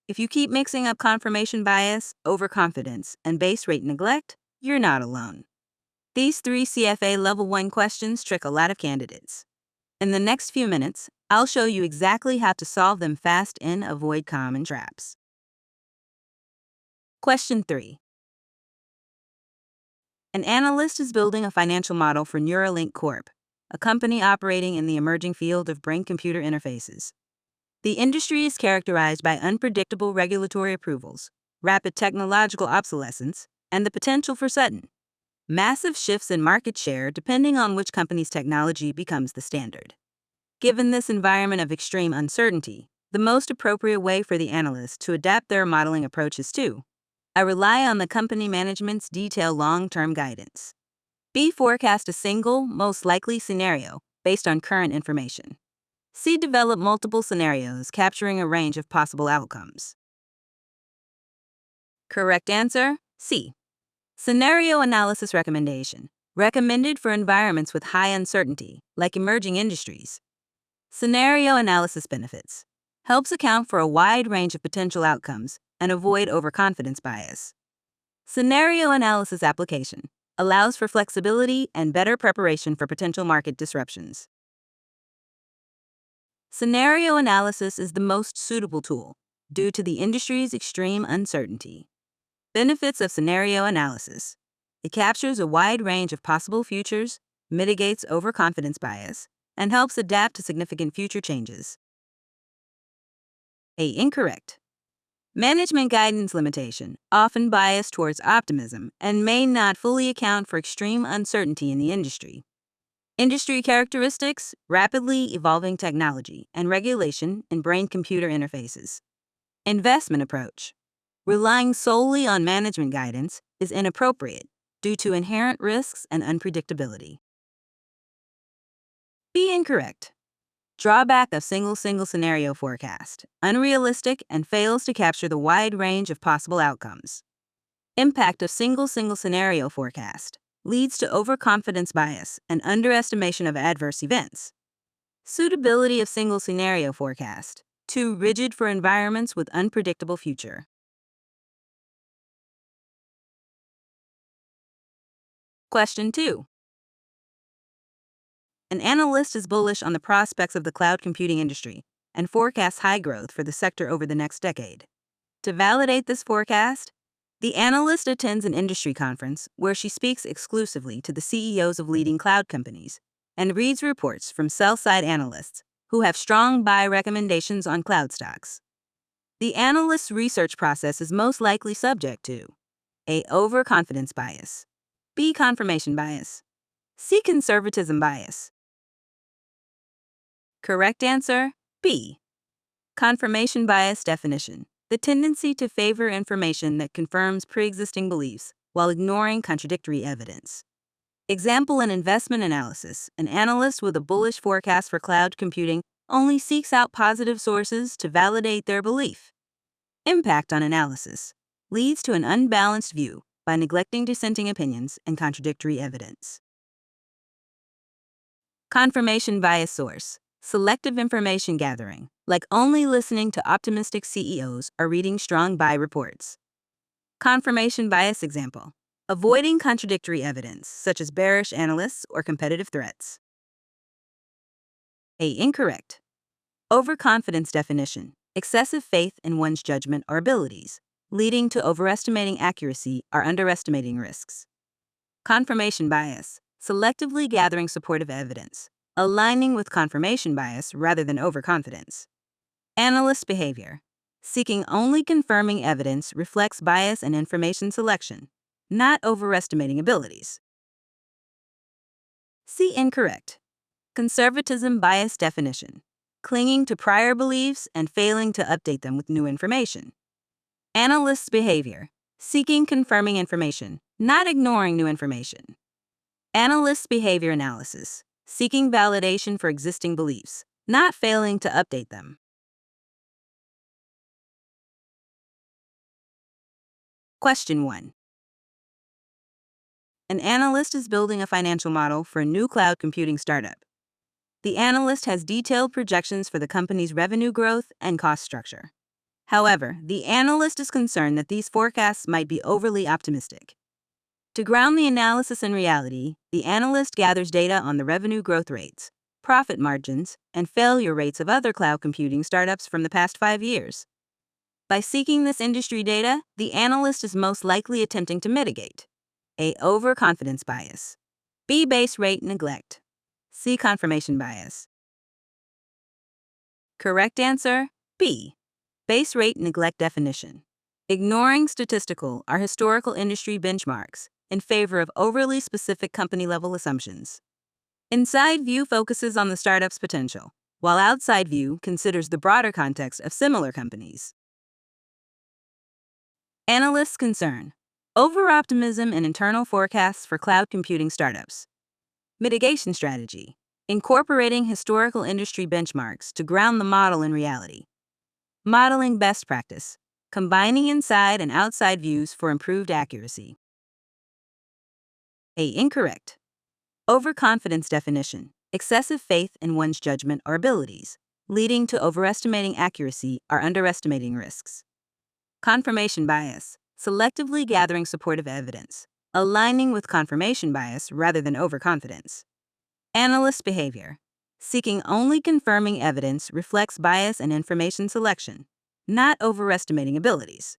If you keep mixing up confirmation bias, overconfidence, and base rate neglect, you're not alone. These 3 CFA Level 1 questions trick a lot of candidates. In the next few minutes, I'll show you exactly how to solve them fast and avoid common traps. Question 3. An analyst is building a financial model for Neuralink Corp., a company operating in the emerging field of brain-computer interfaces. The industry is characterized by unpredictable regulatory approvals, rapid technological obsolescence, and the potential for sudden, massive shifts in market share depending on which company's technology becomes the standard. Given this environment of extreme uncertainty, the most appropriate way for the analyst to adapt their modeling approach is to I rely on the company management's detailed long-term guidance. B. Forecast a single, most likely scenario based on current information. C. Develop multiple scenarios capturing a range of possible outcomes. Correct answer, C. Scenario analysis recommendation. Recommended for environments with high uncertainty, like emerging industries. Scenario analysis benefits. Helps account for a wide range of potential outcomes and avoid overconfidence bias. Scenario analysis application. Allows for flexibility and better preparation for potential market disruptions. Scenario analysis is the most suitable tool due to the industry's extreme uncertainty. Benefits of scenario analysis. It captures a wide range of possible futures, mitigates overconfidence bias, and helps adapt to significant future changes. A. Incorrect. Management guidance limitation, often biased towards optimism, and may not fully account for extreme uncertainty in the industry. Industry characteristics, rapidly evolving technology, and regulation in brain-computer interfaces. Investment approach. Relying solely on management guidance is inappropriate due to inherent risks and unpredictability. B. Incorrect. Drawback of single scenario forecast. Unrealistic and fails to capture the wide range of possible outcomes. Impact of single scenario forecast. Leads to overconfidence bias and underestimation of adverse events. Suitability of single scenario forecast. Too rigid for environments with unpredictable future. Question 2. An analyst is bullish on the prospects of the cloud computing industry and forecasts high growth for the sector over the next decade. To validate this forecast, the analyst attends an industry conference where she speaks exclusively to the CEOs of leading cloud companies and reads reports from sell-side analysts who have strong buy recommendations on cloud stocks. The analyst's research process is most likely subject to A. Overconfidence bias, B. Confirmation bias, C. Conservatism bias. Correct answer, B. Confirmation bias definition. The tendency to favor information that confirms pre-existing beliefs while ignoring contradictory evidence. Example in investment analysis, an analyst with a bullish forecast for cloud computing only seeks out positive sources to validate their belief. Impact on analysis. Leads to an unbalanced view by neglecting dissenting opinions and contradictory evidence. Confirmation bias source. Selective information gathering, like only listening to optimistic CEOs or reading strong buy reports. Confirmation bias example. Avoiding contradictory evidence, such as bearish analysts or competitive threats. A. Incorrect. Overconfidence definition. Excessive faith in one's judgment or abilities, leading to overestimating accuracy or underestimating risks. Confirmation bias. Selectively gathering supportive evidence, aligning with confirmation bias rather than overconfidence. Analyst behavior. Seeking only confirming evidence reflects bias in information selection, not overestimating abilities. C. Incorrect. Conservatism bias definition. Clinging to prior beliefs and failing to update them with new information. Analyst's behavior. Seeking confirming information, not ignoring new information. Analyst's behavior analysis. Seeking validation for existing beliefs, not failing to update them. Question 1. An analyst is building a financial model for a new cloud computing startup. The analyst has detailed projections for the company's revenue growth and cost structure. However, the analyst is concerned that these forecasts might be overly optimistic. To ground the analysis in reality, the analyst gathers data on the revenue growth rates, profit margins, and failure rates of other cloud computing startups from the past 5 years. By seeking this industry data, the analyst is most likely attempting to mitigate A. Overconfidence bias. B. Base rate neglect. C. Confirmation bias. Correct answer B. Base rate neglect definition. Ignoring statistical or historical industry benchmarks in favor of overly specific company-level assumptions. Inside view focuses on the startup's potential, while outside view considers the broader context of similar companies. Analysts' concern: over-optimism in internal forecasts for cloud computing startups. Mitigation strategy: incorporating historical industry benchmarks to ground the model in reality. Modeling best practice: combining inside and outside views for improved accuracy. A. Incorrect. Overconfidence definition: excessive faith in one's judgment or abilities, leading to overestimating accuracy or underestimating risks. Confirmation bias: selectively gathering supportive evidence, aligning with confirmation bias rather than overconfidence. Analyst behavior: seeking only confirming evidence reflects bias in information selection, not overestimating abilities.